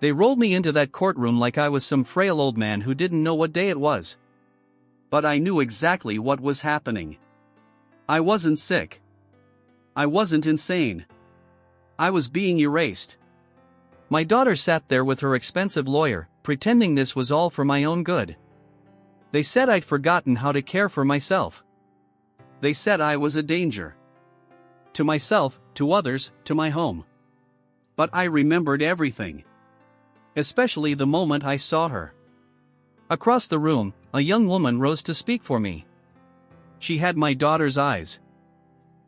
They rolled me into that courtroom like I was some frail old man who didn't know what day it was. But I knew exactly what was happening. I wasn't sick. I wasn't insane. I was being erased. My daughter sat there with her expensive lawyer, pretending this was all for my own good. They said I'd forgotten how to care for myself. They said I was a danger. To myself, to others, to my home. But I remembered everything. Especially the moment I saw her. Across the room, a young woman rose to speak for me. She had my daughter's eyes.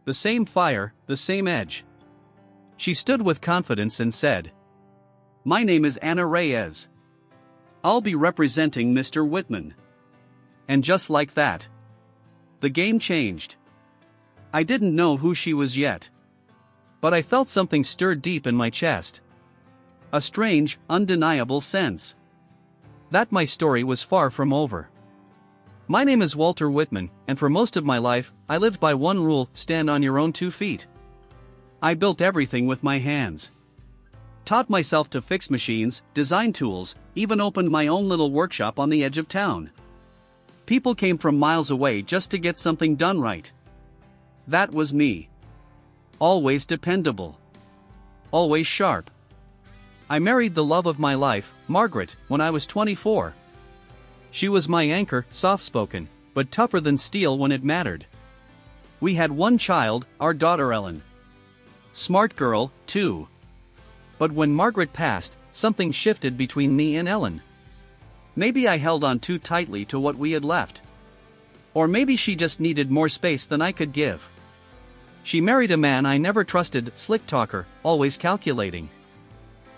The same fire, the same edge. She stood with confidence and said, "My name is Anna Reyes. I'll be representing Mr. Whitman." And just like that, the game changed. I didn't know who she was yet. But I felt something stir deep in my chest. A strange, undeniable sense that my story was far from over. My name is Walter Whitman, and for most of my life, I lived by one rule: stand on your own 2 feet. I built everything with my hands. Taught myself to fix machines, design tools, even opened my own little workshop on the edge of town. People came from miles away just to get something done right. That was me. Always dependable. Always sharp. I married the love of my life, Margaret, when I was 24. She was my anchor, soft-spoken, but tougher than steel when it mattered. We had one child, our daughter Ellen. Smart girl, too. But when Margaret passed, something shifted between me and Ellen. Maybe I held on too tightly to what we had left. Or maybe she just needed more space than I could give. She married a man I never trusted, slick talker, always calculating.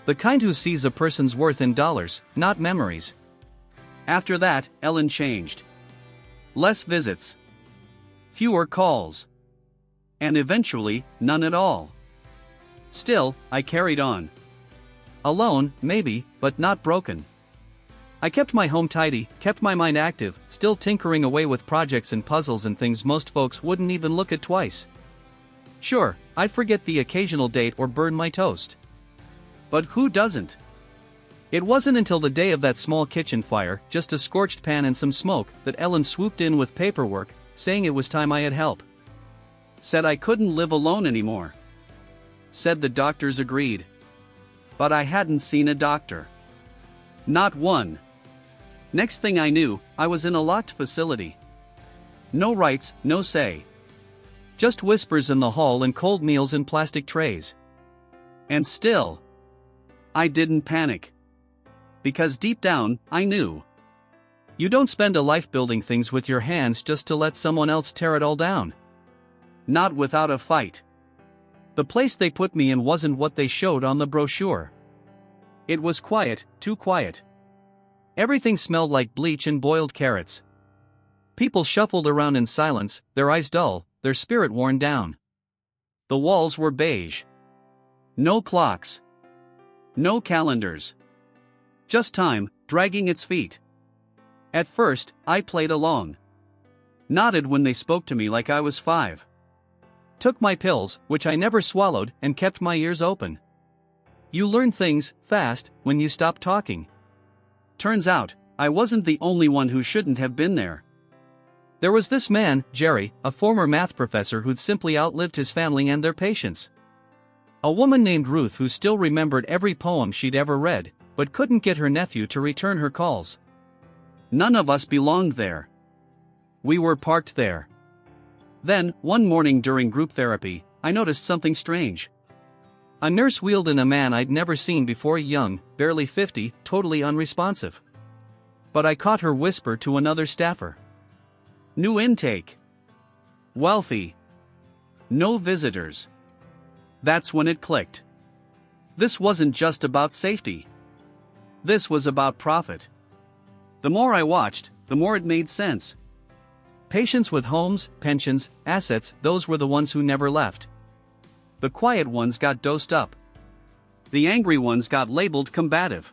The kind who sees a person's worth in dollars, not memories. After that, Ellen changed. Less visits. Fewer calls. And eventually, none at all. Still, I carried on. Alone, maybe, but not broken. I kept my home tidy, kept my mind active, still tinkering away with projects and puzzles and things most folks wouldn't even look at twice. Sure, I'd forget the occasional date or burn my toast. But who doesn't? It wasn't until the day of that small kitchen fire, just a scorched pan and some smoke, that Ellen swooped in with paperwork, saying it was time I had help. Said I couldn't live alone anymore. Said the doctors agreed. But I hadn't seen a doctor. Not one. Next thing I knew, I was in a locked facility. No rights, no say. Just whispers in the hall and cold meals in plastic trays. And still, I didn't panic. Because deep down, I knew. You don't spend a life building things with your hands just to let someone else tear it all down. Not without a fight. The place they put me in wasn't what they showed on the brochure. It was quiet, too quiet. Everything smelled like bleach and boiled carrots. People shuffled around in silence, their eyes dull, their spirit worn down. The walls were beige. No clocks. No calendars. Just time, dragging its feet. At first, I played along. Nodded when they spoke to me like I was 5. Took my pills, which I never swallowed, and kept my ears open. You learn things, fast, when you stop talking. Turns out, I wasn't the only one who shouldn't have been there. There was this man, Jerry, a former math professor who'd simply outlived his family and their patients. A woman named Ruth who still remembered every poem she'd ever read, but couldn't get her nephew to return her calls. None of us belonged there. We were parked there. Then, one morning during group therapy, I noticed something strange. A nurse wheeled in a man I'd never seen before, young, barely 50, totally unresponsive. But I caught her whisper to another staffer. New intake. Wealthy. No visitors. That's when it clicked. This wasn't just about safety. This was about profit. The more I watched, the more it made sense. Patients with homes, pensions, assets, those were the ones who never left. The quiet ones got dosed up. The angry ones got labeled combative.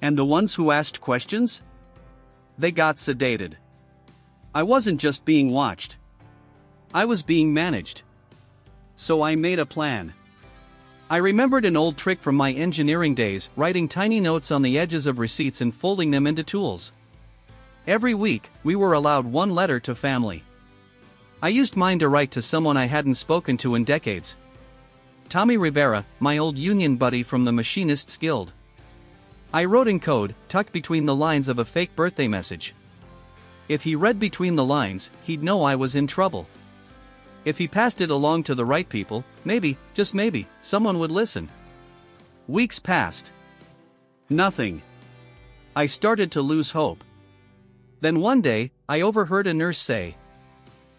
And the ones who asked questions? They got sedated. I wasn't just being watched. I was being managed. So I made a plan. I remembered an old trick from my engineering days, writing tiny notes on the edges of receipts and folding them into tools. Every week, we were allowed one letter to family. I used mine to write to someone I hadn't spoken to in decades. Tommy Rivera, my old union buddy from the Machinists Guild. I wrote in code, tucked between the lines of a fake birthday message. If he read between the lines, he'd know I was in trouble. If he passed it along to the right people, maybe, just maybe, someone would listen. Weeks passed. Nothing. I started to lose hope. Then one day, I overheard a nurse say,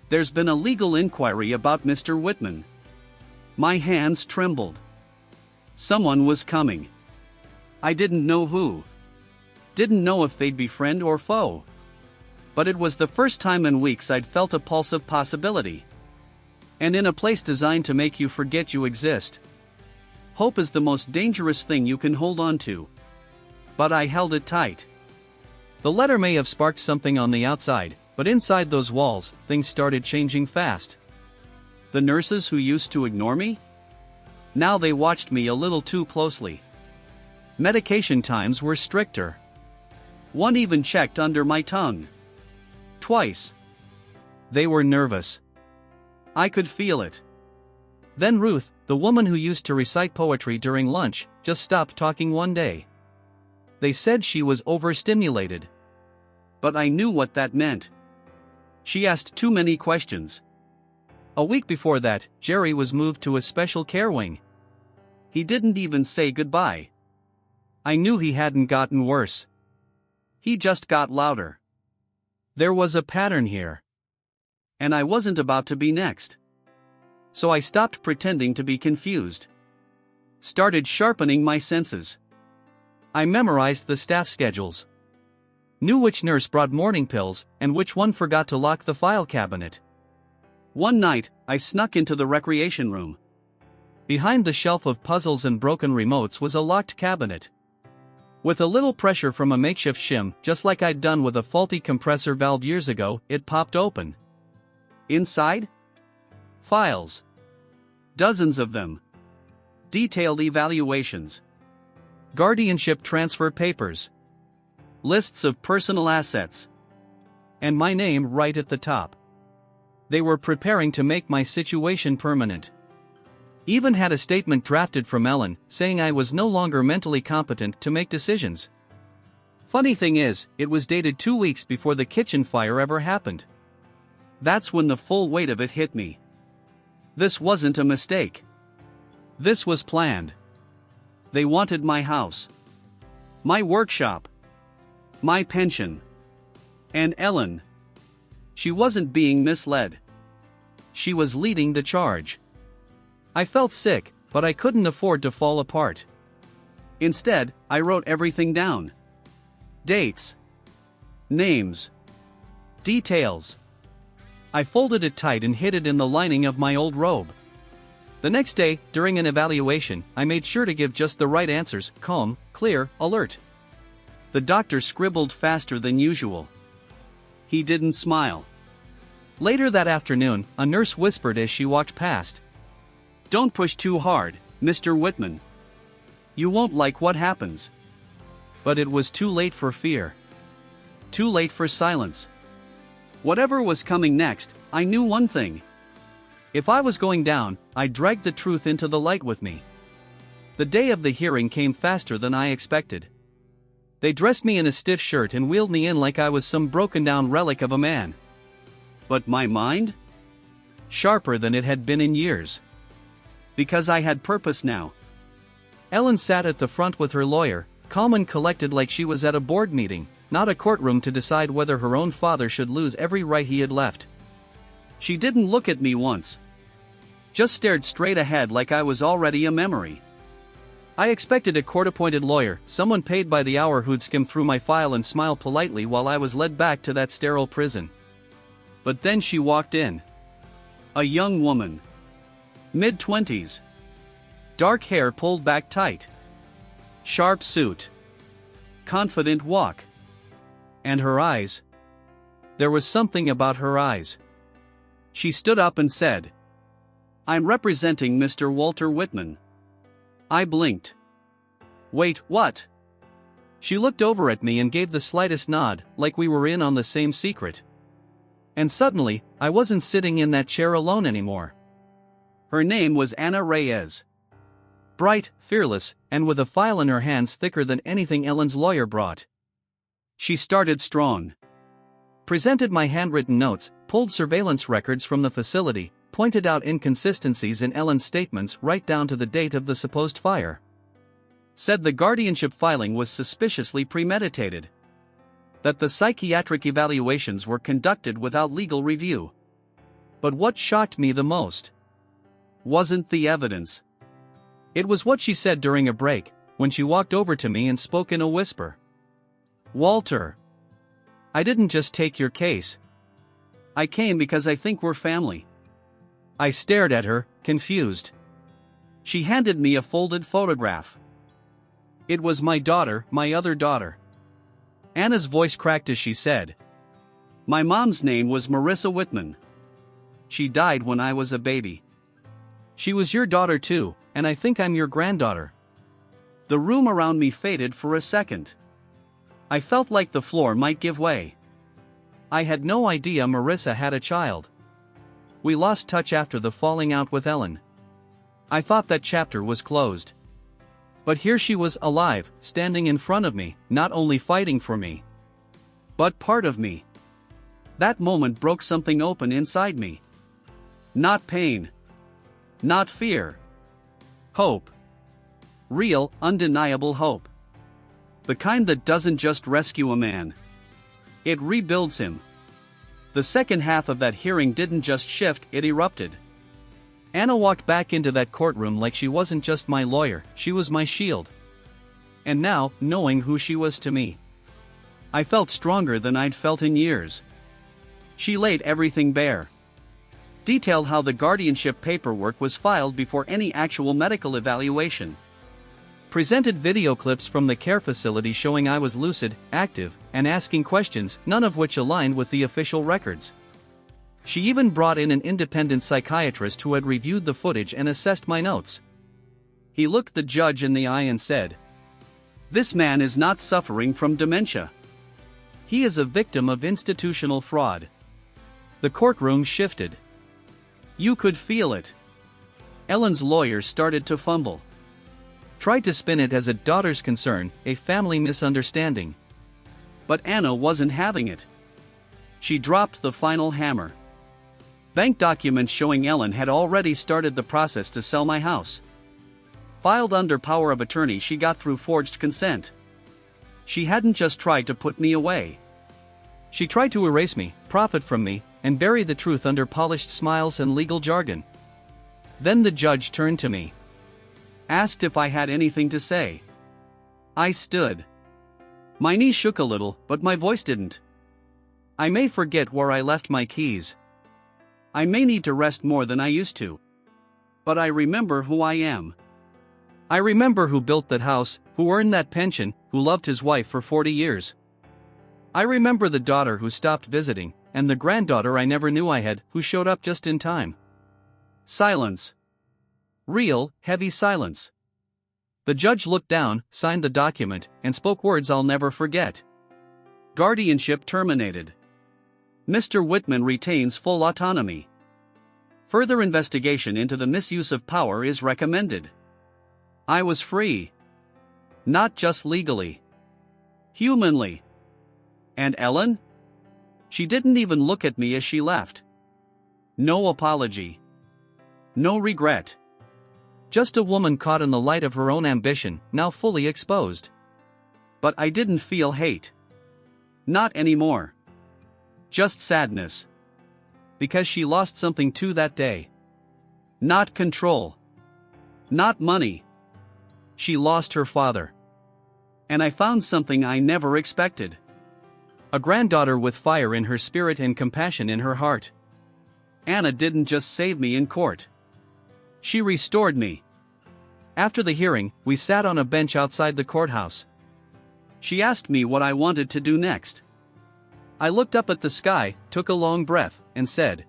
"There's been a legal inquiry about Mr. Whitman." My hands trembled. Someone was coming. I didn't know who. Didn't know if they'd be friend or foe. But it was the first time in weeks I'd felt a pulse of possibility. And in a place designed to make you forget you exist. Hope is the most dangerous thing you can hold on to. But I held it tight. The letter may have sparked something on the outside, but inside those walls, things started changing fast. The nurses who used to ignore me? Now they watched me a little too closely. Medication times were stricter. One even checked under my tongue. Twice. They were nervous. I could feel it. Then Ruth, the woman who used to recite poetry during lunch, just stopped talking one day. They said she was overstimulated. But I knew what that meant. She asked too many questions. A week before that, Jerry was moved to a special care wing. He didn't even say goodbye. I knew he hadn't gotten worse. He just got louder. There was a pattern here. And I wasn't about to be next. So I stopped pretending to be confused. Started sharpening my senses. I memorized the staff schedules. Knew which nurse brought morning pills, and which one forgot to lock the file cabinet. One night, I snuck into the recreation room. Behind the shelf of puzzles and broken remotes was a locked cabinet. With a little pressure from a makeshift shim, just like I'd done with a faulty compressor valve years ago, it popped open. Inside? Files. Dozens of them. Detailed evaluations. Guardianship transfer papers. Lists of personal assets. And my name right at the top. They were preparing to make my situation permanent. Even had a statement drafted from Ellen, saying I was no longer mentally competent to make decisions. Funny thing is, it was dated 2 weeks before the kitchen fire ever happened. That's when the full weight of it hit me. This wasn't a mistake. This was planned. They wanted my house. My workshop. My pension. And Ellen. She wasn't being misled. She was leading the charge. I felt sick, but I couldn't afford to fall apart. Instead, I wrote everything down. Dates. Names. Details. I folded it tight and hid it in the lining of my old robe. The next day, during an evaluation, I made sure to give just the right answers: calm, clear, alert. The doctor scribbled faster than usual. He didn't smile. Later that afternoon, a nurse whispered as she walked past, "Don't push too hard, Mr. Whitman. You won't like what happens." But it was too late for fear. Too late for silence. Whatever was coming next, I knew one thing. If I was going down, I dragged the truth into the light with me. The day of the hearing came faster than I expected. They dressed me in a stiff shirt and wheeled me in like I was some broken-down relic of a man. But my mind? Sharper than it had been in years. Because I had purpose now. Ellen sat at the front with her lawyer, calm and collected like she was at a board meeting, not a courtroom to decide whether her own father should lose every right he had left. She didn't look at me once. Just stared straight ahead like I was already a memory. I expected a court-appointed lawyer, someone paid by the hour who'd skim through my file and smile politely while I was led back to that sterile prison. But then she walked in. A young woman. Mid-20s. Dark hair pulled back tight. Sharp suit. Confident walk. And her eyes. There was something about her eyes. She stood up and said, "I'm representing Mr. Walter Whitman." I blinked. Wait, what? She looked over at me and gave the slightest nod, like we were in on the same secret. And suddenly, I wasn't sitting in that chair alone anymore. Her name was Anna Reyes. Bright, fearless, and with a file in her hands thicker than anything Ellen's lawyer brought. She started strong. Presented my handwritten notes, pulled surveillance records from the facility, pointed out inconsistencies in Ellen's statements right down to the date of the supposed fire. Said the guardianship filing was suspiciously premeditated. That the psychiatric evaluations were conducted without legal review. But what shocked me the most wasn't the evidence. It was what she said during a break, when she walked over to me and spoke in a whisper. Walter, I didn't just take your case. I came because I think we're family. I stared at her, confused. She handed me a folded photograph. It was my daughter, my other daughter. Anna's voice cracked as she said, "My mom's name was Marissa Whitman. She died when I was a baby. She was your daughter too, and I think I'm your granddaughter." The room around me faded for a second. I felt like the floor might give way. I had no idea Marissa had a child. We lost touch after the falling out with Ellen. I thought that chapter was closed. But here she was alive, standing in front of me, not only fighting for me, but part of me. That moment broke something open inside me. Not pain. Not fear. Hope. Real, undeniable hope. The kind that doesn't just rescue a man. It rebuilds him. The second half of that hearing didn't just shift, it erupted. Anna walked back into that courtroom like she wasn't just my lawyer, she was my shield. And now, knowing who she was to me, I felt stronger than I'd felt in years. She laid everything bare. Detailed how the guardianship paperwork was filed before any actual medical evaluation. Presented video clips from the care facility showing I was lucid, active, and asking questions, none of which aligned with the official records. She even brought in an independent psychiatrist who had reviewed the footage and assessed my notes. He looked the judge in the eye and said, "This man is not suffering from dementia. He is a victim of institutional fraud." The courtroom shifted. You could feel it. Ellen's lawyer started to fumble. Tried to spin it as a daughter's concern, a family misunderstanding. But Anna wasn't having it. She dropped the final hammer. Bank documents showing Ellen had already started the process to sell my house. Filed under power of attorney she got through forged consent. She hadn't just tried to put me away. She tried to erase me, profit from me, and bury the truth under polished smiles and legal jargon. Then the judge turned to me. Asked if I had anything to say. I stood. My knees shook a little, but my voice didn't. I may forget where I left my keys. I may need to rest more than I used to. But I remember who I am. I remember who built that house, who earned that pension, who loved his wife for 40 years. I remember the daughter who stopped visiting, and the granddaughter I never knew I had, who showed up just in time. Silence. Real, heavy silence. The judge looked down, signed the document, and spoke words I'll never forget. Guardianship terminated. Mr. Whitman retains full autonomy. Further investigation into the misuse of power is recommended. I was free. Not just legally. Humanly. And Ellen? She didn't even look at me as she left. No apology. No regret. Just a woman caught in the light of her own ambition, now fully exposed. But I didn't feel hate. Not anymore. Just sadness. Because she lost something too that day. Not control. Not money. She lost her father. And I found something I never expected. A granddaughter with fire in her spirit and compassion in her heart. Anna didn't just save me in court. She restored me. After the hearing, we sat on a bench outside the courthouse. She asked me what I wanted to do next. I looked up at the sky, took a long breath, and said,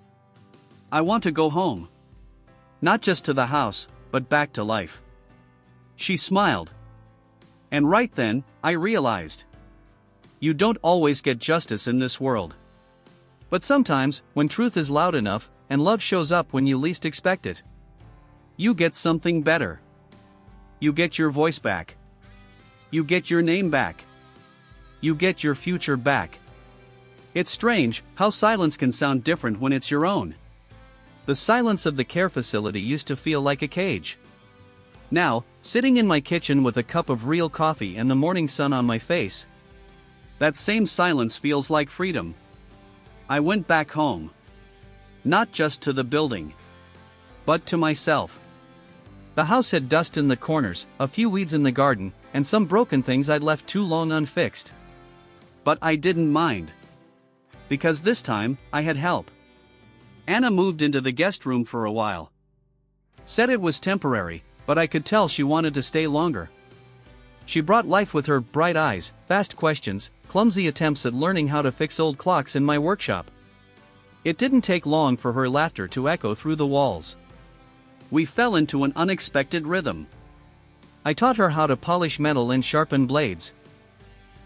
"I want to go home. Not just to the house, but back to life." She smiled. And right then, I realized. You don't always get justice in this world. But sometimes, when truth is loud enough, and love shows up when you least expect it, you get something better. You get your voice back. You get your name back. You get your future back. It's strange how silence can sound different when it's your own. The silence of the care facility used to feel like a cage. Now, sitting in my kitchen with a cup of real coffee and the morning sun on my face, that same silence feels like freedom. I went back home. Not just to the building, but to myself. The house had dust in the corners, a few weeds in the garden, and some broken things I'd left too long unfixed. But I didn't mind. Because this time, I had help. Anna moved into the guest room for a while. Said it was temporary, but I could tell she wanted to stay longer. She brought life with her bright eyes, fast questions, clumsy attempts at learning how to fix old clocks in my workshop. It didn't take long for her laughter to echo through the walls. We fell into an unexpected rhythm. I taught her how to polish metal and sharpen blades.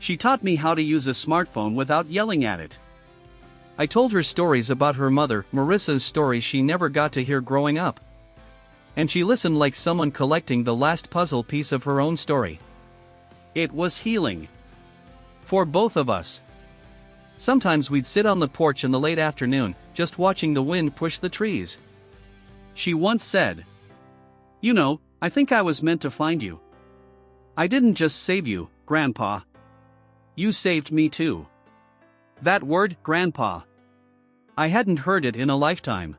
She taught me how to use a smartphone without yelling at it. I told her stories about her mother, Marissa's stories she never got to hear growing up. And she listened like someone collecting the last puzzle piece of her own story. It was healing. For both of us. Sometimes we'd sit on the porch in the late afternoon, just watching the wind push the trees. She once said, "You know, I think I was meant to find you. I didn't just save you, Grandpa. You saved me too." That word, Grandpa. I hadn't heard it in a lifetime.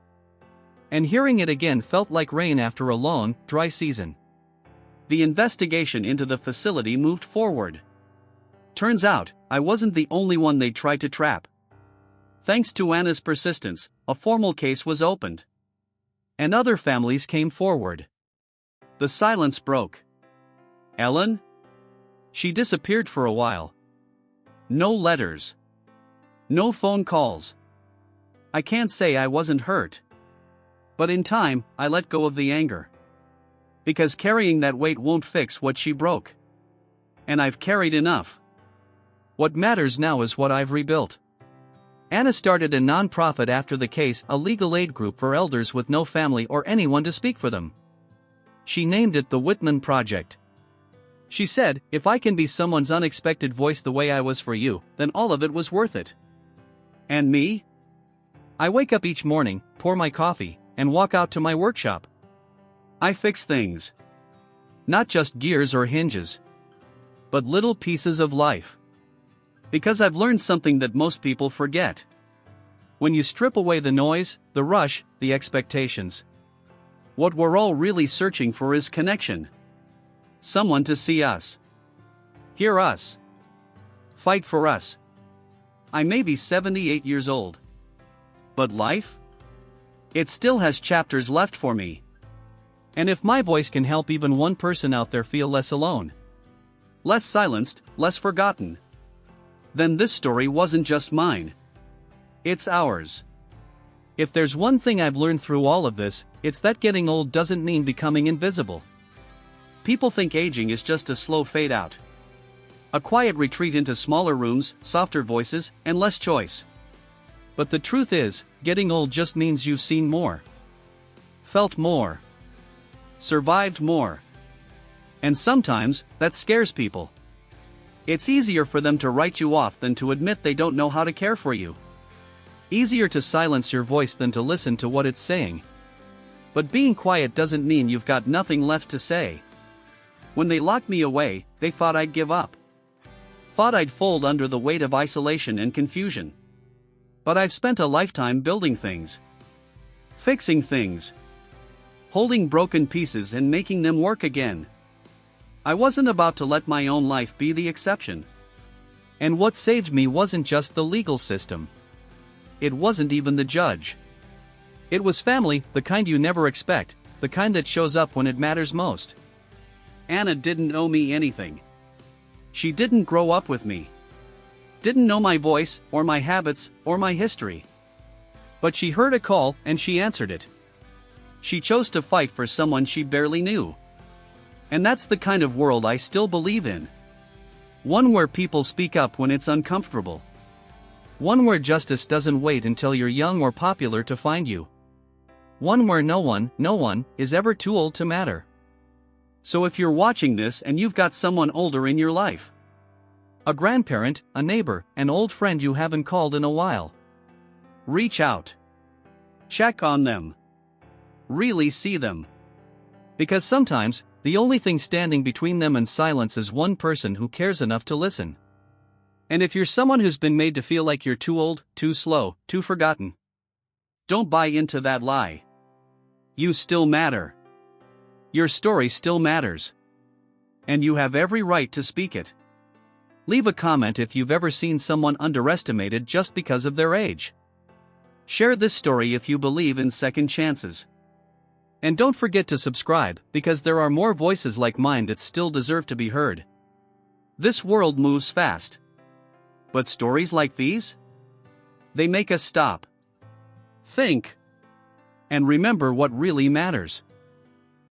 And hearing it again felt like rain after a long, dry season. The investigation into the facility moved forward. Turns out, I wasn't the only one they tried to trap. Thanks to Anna's persistence, a formal case was opened. And other families came forward. The silence broke. Ellen? She disappeared for a while. No letters. No phone calls. I can't say I wasn't hurt. But in time, I let go of the anger. Because carrying that weight won't fix what she broke. And I've carried enough. What matters now is what I've rebuilt. Anna started a non-profit after the case, a legal aid group for elders with no family or anyone to speak for them. She named it the Whitman Project. She said, "If I can be someone's unexpected voice the way I was for you, then all of it was worth it." And me? I wake up each morning, pour my coffee, and walk out to my workshop. I fix things. Not just gears or hinges. But little pieces of life. Because I've learned something that most people forget. When you strip away the noise, the rush, the expectations, what we're all really searching for is connection. Someone to see us. Hear us. Fight for us. I may be 78 years old. But life? It still has chapters left for me. And if my voice can help even one person out there feel less alone, less silenced, less forgotten, then this story wasn't just mine. It's ours. If there's one thing I've learned through all of this, it's that getting old doesn't mean becoming invisible. People think aging is just a slow fade out. A quiet retreat into smaller rooms, softer voices, and less choice. But the truth is, getting old just means you've seen more. Felt more. Survived more. And sometimes, that scares people. It's easier for them to write you off than to admit they don't know how to care for you. Easier to silence your voice than to listen to what it's saying. But being quiet doesn't mean you've got nothing left to say. When they locked me away, they thought I'd give up. Thought I'd fold under the weight of isolation and confusion. But I've spent a lifetime building things. Fixing things. Holding broken pieces and making them work again. I wasn't about to let my own life be the exception. And what saved me wasn't just the legal system. It wasn't even the judge. It was family, the kind you never expect, the kind that shows up when it matters most. Anna didn't owe me anything. She didn't grow up with me. Didn't know my voice, or my habits, or my history. But she heard a call, and she answered it. She chose to fight for someone she barely knew. And that's the kind of world I still believe in. One where people speak up when it's uncomfortable. One where justice doesn't wait until you're young or popular to find you. One where no one, is ever too old to matter. So if you're watching this and you've got someone older in your life, a grandparent, a neighbor, an old friend you haven't called in a while, reach out. Check on them. Really see them. Because sometimes, the only thing standing between them and silence is one person who cares enough to listen. And if you're someone who's been made to feel like you're too old, too slow, too forgotten, don't buy into that lie. You still matter. Your story still matters. And you have every right to speak it. Leave a comment if you've ever seen someone underestimated just because of their age. Share this story if you believe in second chances. And don't forget to subscribe, because there are more voices like mine that still deserve to be heard. This world moves fast. But stories like these? They make us stop, think, and remember what really matters.